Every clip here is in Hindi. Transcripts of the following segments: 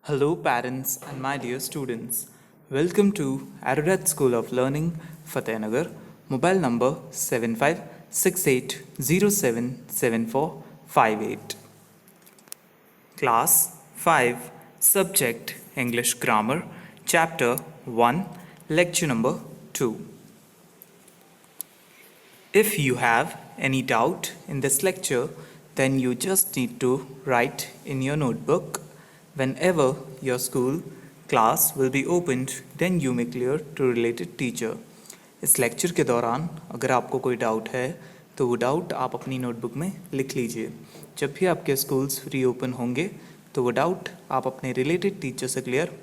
Hello, parents and my dear students. Welcome to Ararat School of Learning, Fatehnagar. Mobile number 7568077458. Class 5, Subject English Grammar, Chapter 1, Lecture number 2. If you have any doubt in this lecture, then you just need to write in your notebook. Whenever your school class will be opened, then you may clear to related teacher. इस लेक्चर के दौरान अगर आपको कोई डाउट है तो वो डाउट आप अपनी नोटबुक में लिख लीजिए. जब भी आपके स्कूल्स री ओपन होंगे तो वो डाउट आप अपने रिलेटेड टीचर से क्लियर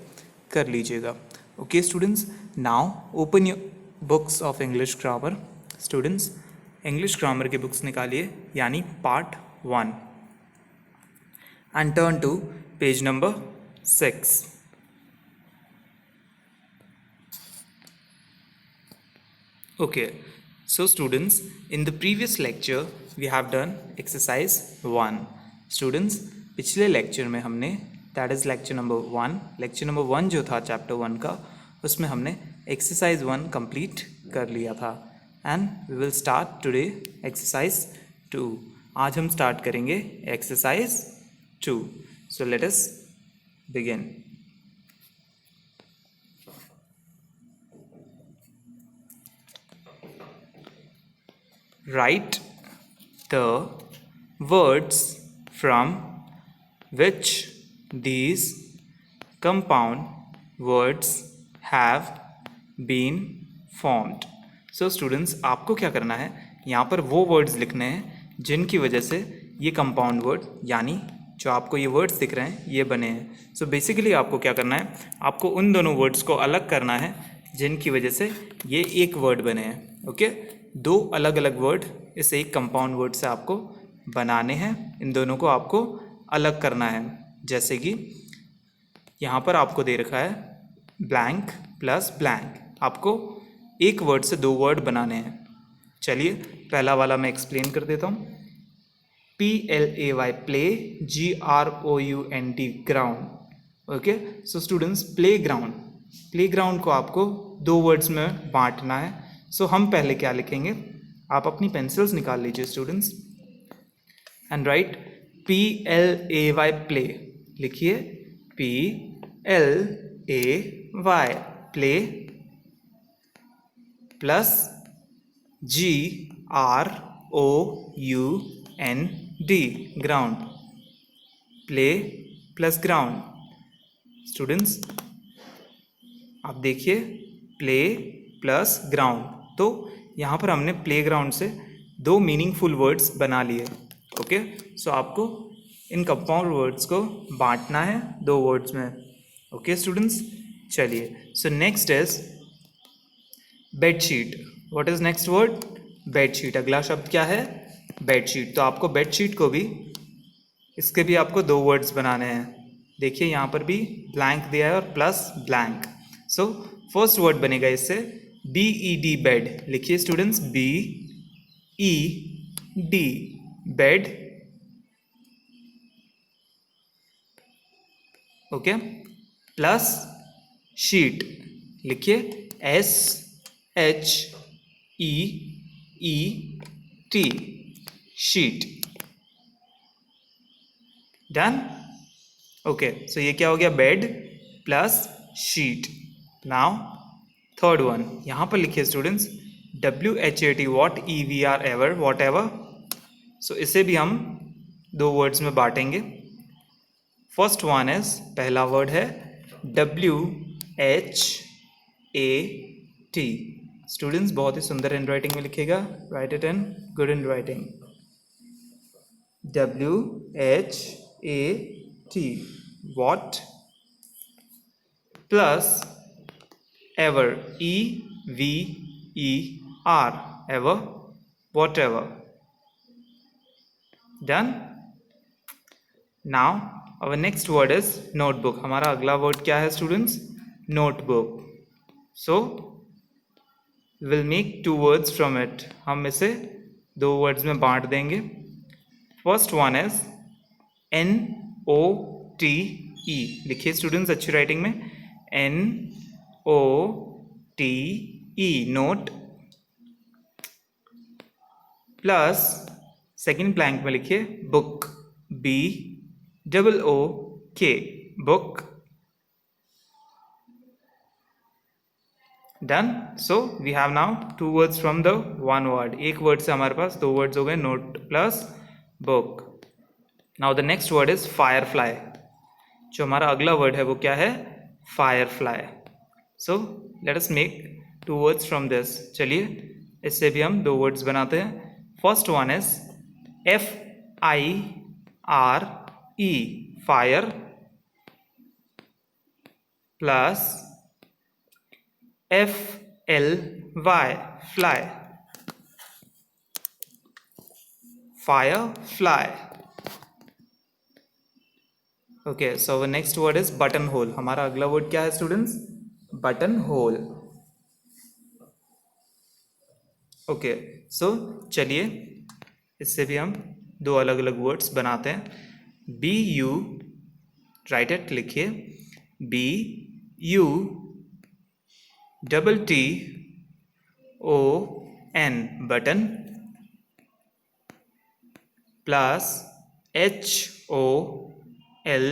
कर लीजिएगा. Okay students, now open your books of English grammar. Students, English grammar की बुक्स निकालिए, यानी part 1, and turn to page number 6. Okay, so students, in the previous lecture we have done exercise 1. Students, पिछले लेक्चर में हमने, दैट इज़ लेक्चर नंबर 1 जो था चैप्टर 1 का, उसमें हमने एक्सरसाइज 1 कंप्लीट कर लिया था. And we will start today exercise 2. आज हम स्टार्ट करेंगे exercise 2. So let us begin. Write the words from which these compound words have been formed. So students, आपको क्या करना है, यहाँ पर वो वर्ड्स लिखने हैं जिनकी वजह से ये कंपाउंड वर्ड, यानी जो आपको ये वर्ड्स दिख रहे हैं, ये बने हैं. सो बेसिकली आपको क्या करना है, आपको उन दोनों वर्ड्स को अलग करना है जिनकी वजह से ये एक वर्ड बने हैं. ओके, दो अलग अलग वर्ड इस एक कंपाउंड वर्ड से आपको बनाने हैं. इन दोनों को आपको अलग करना है. जैसे कि यहाँ पर आपको दे रखा है ब्लैंक प्लस ब्लैंक. आपको एक वर्ड से दो वर्ड बनाने हैं. चलिए पहला वाला मैं एक्सप्लेन कर देता हूँ. PLAY play, GROUND ground. Okay, so students, play ground को आपको दो वर्ड्स में बांटना है. सो हम पहले क्या लिखेंगे, आप अपनी पेंसिल्स निकाल लीजिए students, and right PLAY play. लिखिए PLAY play plus GROUND ground. Play plus ground. Students आप देखिए, प्ले प्लस ग्राउंड. तो यहाँ पर हमने प्ले ग्राउंड से दो मीनिंगफुल वर्ड्स बना लिए. ओके, सो आपको इन कंपाउंड वर्ड्स को बांटना है दो वर्ड्स में. ओके स्टूडेंट्स, चलिए. So next is bedsheet. What is next word? Bedsheet. अगला शब्द क्या है? बेडशीट. तो आपको बेडशीट को भी, इसके भी आपको दो वर्ड्स बनाने हैं. देखिए यहाँ पर भी ब्लैंक दिया है और plus blank. So first word बनेगा इससे BED बेड. लिखिए students, BED bed. Okay, plus sheet. लिखिए SHEET sheet. Done. Okay, so ये क्या हो गया, bed plus sheet. Now third one, यहाँ पर लिखिए students WHAT what, EVR ever, what ever. So इसे भी हम दो वर्ड्स में बांटेंगे. फर्स्ट वन इज, पहला वर्ड है WHAT. स्टूडेंट्स बहुत ही सुंदर हैंड राइटिंग में लिखेगा, right it in good hand writing. WHAT what plus ever, EVER ever, whatever. Done. Now our next word is notebook. हमारा अगला वर्ड क्या है students? Notebook. So will make two words from it. हम इसे दो वर्ड्स में बांट देंगे. First one is NOTEBOOK. लिखिए स्टूडेंट्स अच्छी राइटिंग में, NOTE, note, plus second blank में लिखिए book, BOOK, book. Done. So we have now two words from the one word, एक वर्ड से हमारे पास दो वर्ड्स हो गए, note plus book. Now the next word is firefly. जो हमारा अगला वर्ड है वो क्या है? Firefly. So let us make two words from this. चलिए इससे भी हम दो वर्ड्स बनाते हैं। First one is FIRE, fire, plus FLY, fly, fire fly. Okay, so our next word is button hole. हमारा अगला वर्ड क्या है students? Button hole. Okay, so चलिए इससे भी हम दो अलग अलग वर्ड्स बनाते हैं। BU, राइट इट, लिखिए BUTTON, button, plus HOLE,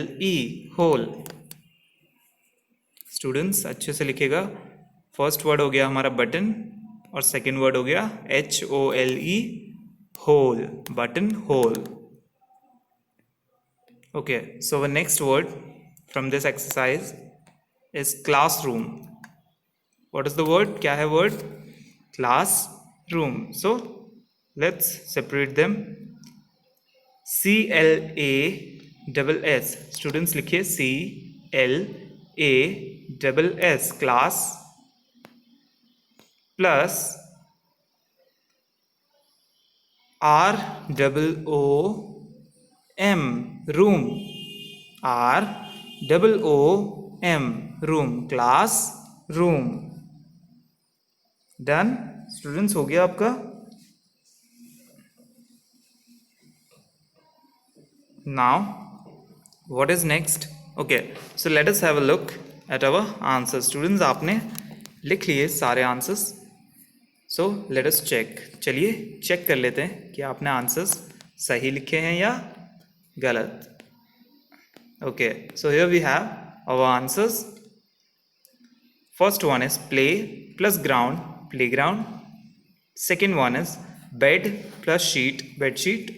hole. Students अच्छे से लिखेगा। फर्स्ट वर्ड हो गया हमारा बटन और सेकेंड वर्ड हो गया HOLE, hole, button hole. Okay, so the next word from this exercise is classroom. What is the word? क्या है word? Classroom. So let's separate them. CLASS, students लिखिए CLASS, class, plus ROOM, room, ROOM, room, class room. Done students, हो गया आपका। Now what is next? Okay, so let us have a look at our answer. Students आपने लिख लिए सारे answers, so let us check. चलिए चेक कर लेते हैं कि आपने आंसर्स सही लिखे हैं या गलत। Okay, so here we have our answers. First one is play plus ground, playground. Second one is bed plus sheet, bedsheet.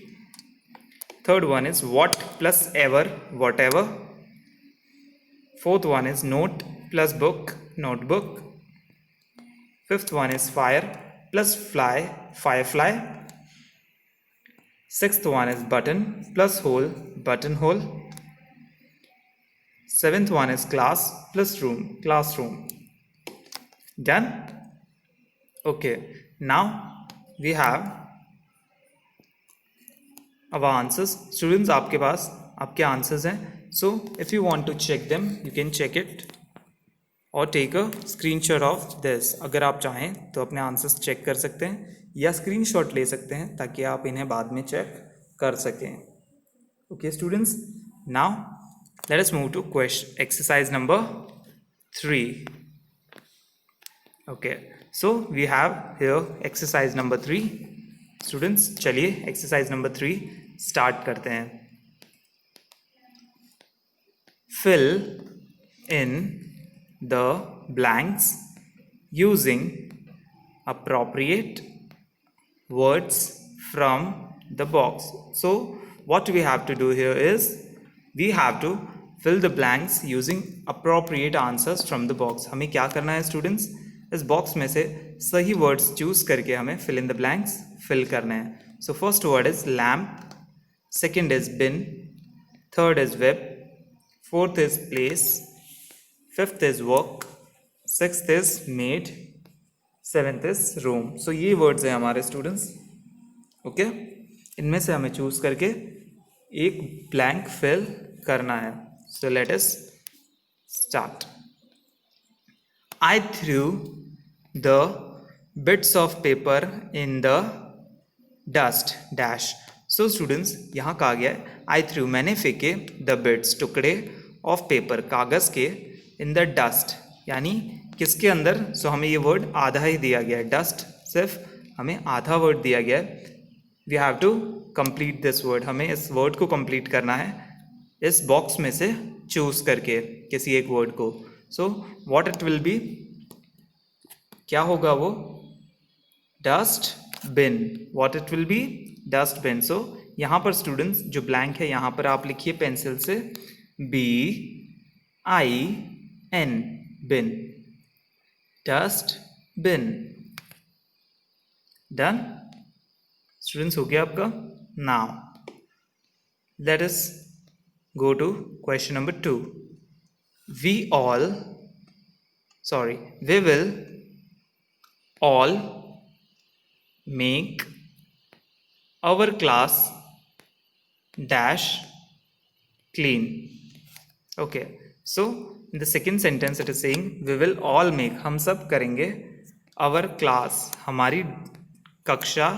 Third one is what plus ever, whatever. Fourth one is note plus book, notebook. Fifth one is fire plus fly, firefly. Sixth one is button plus hole, buttonhole. Seventh one is class plus room, classroom. Done? Okay, now we have our answers. Students आपके पास आपके आंसर्स हैं, so if you want to check them you can check it or take a screenshot of this. अगर आप चाहें तो अपने आंसर्स चेक कर सकते हैं या स्क्रीनशॉट ले सकते हैं ताकि आप इन्हें बाद में चेक कर सकें। Okay students, now let us move to question exercise number 3. Okay, so we have here exercise number 3. Students चलिए एक्सरसाइज नंबर 3 स्टार्ट करते हैं. Fill in the blanks using appropriate words from the box. So what we have to do here is we have to fill the blanks using appropriate answers from the box. हमें क्या करना है स्टूडेंट्स, इस बॉक्स में से सही वर्ड्स चूज करके हमें fill in the blanks fill करने हैं. So first word is lamp, second is bin, third is web, fourth is place, fifth is work, sixth is maid, seventh is room. So ये वर्ड्स हैं हमारे स्टूडेंट्स. ओके, इनमें से हमें चूज करके एक ब्लैंक फिल करना है. सो let us start. I through the bits of paper in the dust dash. So students यहाँ कहा गया है आई थ्रू, मैंने फेंके द बिट्स टुकड़े ऑफ पेपर, कागज़ के, इन द डस्ट, यानी किसके अंदर. सो हमें ये वर्ड आधा ही दिया गया है, डस्ट सिर्फ हमें आधा वर्ड दिया गया है. We have to complete this word, हमें इस वर्ड को कंप्लीट करना है इस बॉक्स में से चूज करके किसी एक वर्ड को. So what it will be, क्या होगा वो, dust bin. What it will be, dust bin. So यहाँ पर स्टूडेंट्स जो ब्लैंक है यहाँ पर आप लिखिए पेंसिल से BIN, bin, dust bin. Done students, हो गया आपका. Now let us go to question number 2. We will all make our class dash clean. Okay, so in the second sentence it is saying we will all make, हम सब करेंगे, our class, हमारी कक्षा,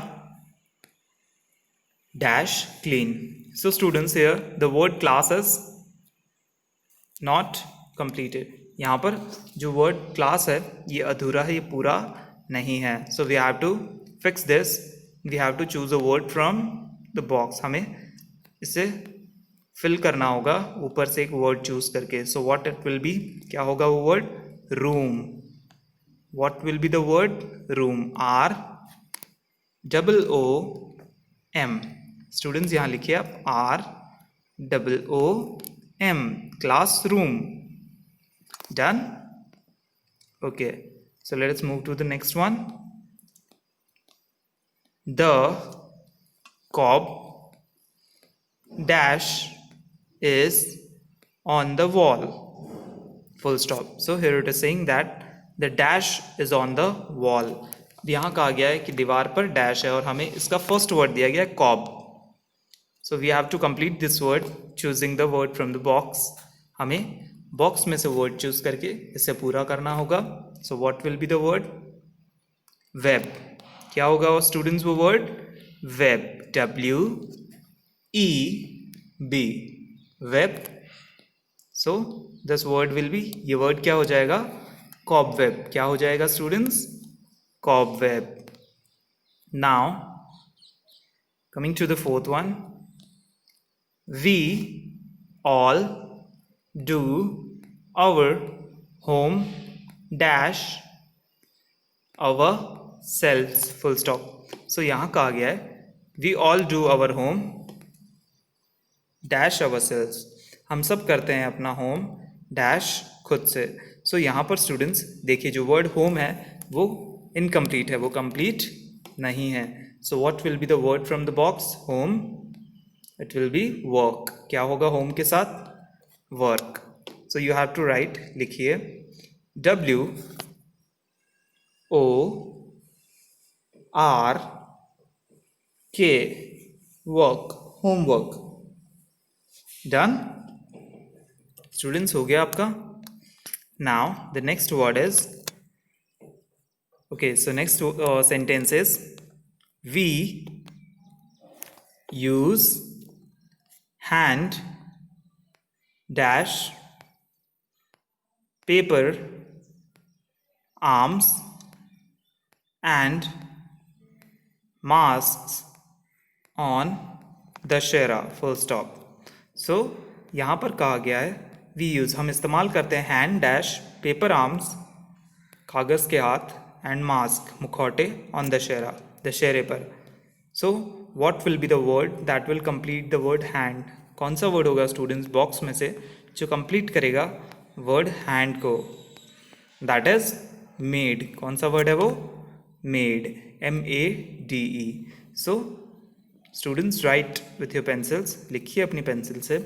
dash clean. So students, here the word class is not completed. यहाँ पर जो वर्ड क्लास है ये अधूरा है, ये पूरा नहीं है. So we have to fix this, we have to choose a word from the box. हमें इसे फिल करना होगा ऊपर से एक वर्ड चूज करके. सो व्हाट इट विल बी, क्या होगा वो word, room. What will be the word, room, ROOM. Students यहाँ लिखिए आप ROOM, classroom. Done? Okay, so let us move to the next one. The cob dash is on the wall, full stop. So here it is saying that the dash is on the wall. यहाँ कहा गया है कि दीवार पर डैश है और हमें इसका फर्स्ट वर्ड दिया गया है cob. So we have to complete this word choosing the word from the box. हमें बॉक्स में से वर्ड चूज करके इसे पूरा करना होगा. So what will be the word, web. क्या होगा वो स्टूडेंट्स, वो word web, WEB, web. So this word will be, ये वर्ड क्या हो जाएगा, कॉबवेब. क्या हो जाएगा students, cobweb. Now coming to the fourth one. We all do our home dash ourselves, full stop. So यहाँ कहा गया है we all do our home dash ourselves, हम सब करते हैं अपना होम डैश खुद से. सो यहाँ पर स्टूडेंट्स देखिए जो वर्ड होम है वो इनकम्प्लीट है, वो कंप्लीट नहीं है. So what will be the word from the box, home, it will be work. क्या होगा होम के साथ, work. So you have to write, लिखिए WORK, work, homework. Done students, हो गया आपका. Now the next word is, okay, so next sentence is we use hand dash paper arms and masks on Dussehra, full stop. So यहाँ पर कहा गया है वी यूज़, हम इस्तेमाल करते हैं हैंड डैश पेपर आर्म्स, कागज़ के हाथ, एंड मास्क, मुखौटे, ऑन दशहरा, दशहरे पर. सो what will be the word that will complete the word hand. कौन सा वर्ड होगा स्टूडेंट्स बॉक्स में से जो कंप्लीट करेगा वर्ड हैंड को, दैट इज मेड. कौन सा वर्ड है वो, made, MADE. So students write with your pencils, लिखिए अपनी पेंसिल से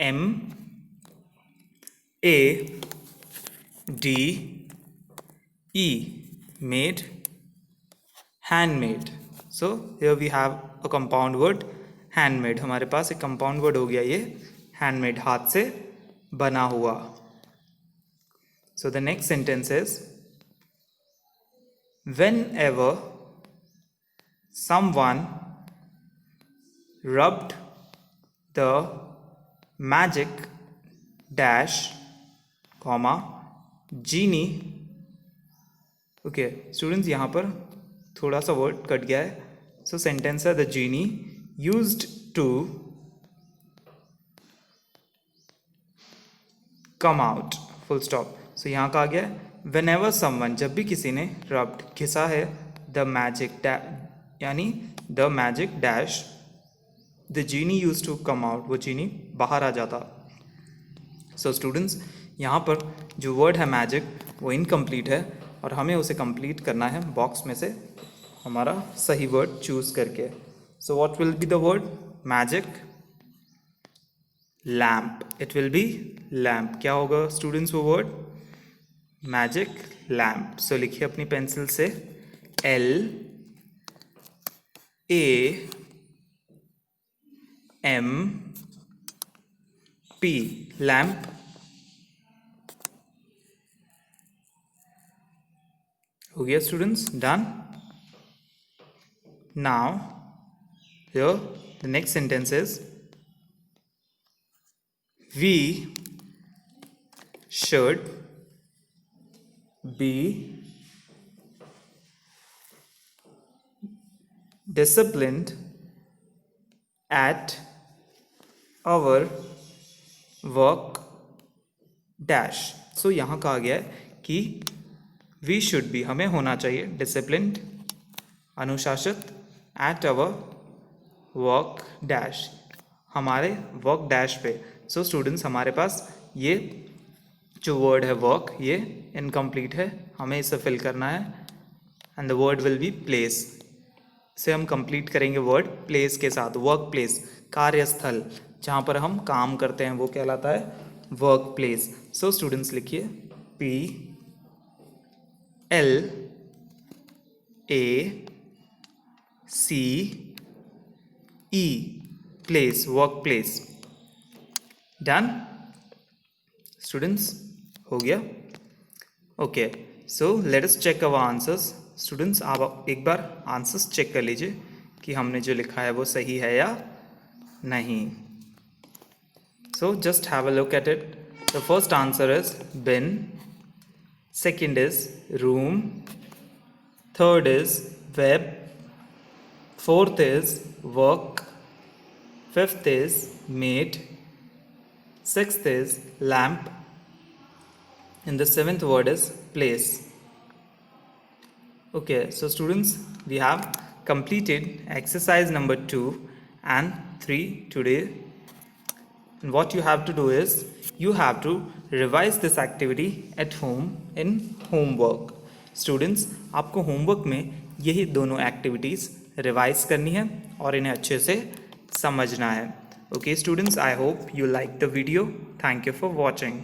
MADE, made, handmade. So here we have a compound word handmade. हमारे पास एक कंपाउंड वर्ड हो गया ये हैंडमेड, हाथ से बना हुआ. So the next sentence is whenever someone rubbed the magic dash comma genie. Okay students, यहाँ पर थोड़ा सा वर्ड कट गया है, सो सेंटेंस है the genie used to come out, full stop. So यहाँ का आ गया वेन एवर समवन, जब भी किसी ने रब्ड घिसा है, द मैजिक यानी the magic dash the genie use to come out, वो जीनी बाहर आ जाता। सो स्टूडेंट्स, यहाँ पर जो वर्ड है मैजिक वो इनकम्प्लीट है और हमें उसे कंप्लीट करना है बॉक्स में से हमारा सही वर्ड चूज करके। सो what will be the word? Magic lamp, it will B lamp. क्या होगा स्टूडेंट्स वो वर्ड? Magic lamp. सो लिखिए अपनी पेंसिल से LAMP, लैम्प। हो गया students, done. Now here the next sentence is we should be disciplined at our work dash। सो यहाँ कहा गया है कि we should be, हमें होना चाहिए disciplined, अनुशासित, at our work dash, हमारे वर्क डैश पे। सो स्टूडेंट्स, हमारे पास ये जो वर्ड है वर्क, ये इनकम्प्लीट है, हमें इसे फिल करना है and the word will B place. इसे हम कंप्लीट करेंगे वर्ड प्लेस के साथ। वर्क प्लेस, कार्यस्थल, जहाँ पर हम काम करते हैं वो कहलाता है वर्क प्लेस। सो स्टूडेंट्स लिखिए PLACE, place, work place. Done students, हो गया? Okay, so let us check our answers. Students, आप एक बार आंसर्स चेक कर लीजिए कि हमने जो लिखा है वो सही है या नहीं। So just have a look at it. The first answer is been, second is room, third is web, fourth is work, fifth is maid, sixth is lamp, and the seventh word is place. Okay, so students, we have completed exercise number 2 and 3 today. And what you have to do is you have to revise this activity at home in homework. Students, आपको homework में यही दोनों activities revise करनी है और इन्हें अच्छे से समझना है। Okay students, I hope you liked the video. Thank you for watching.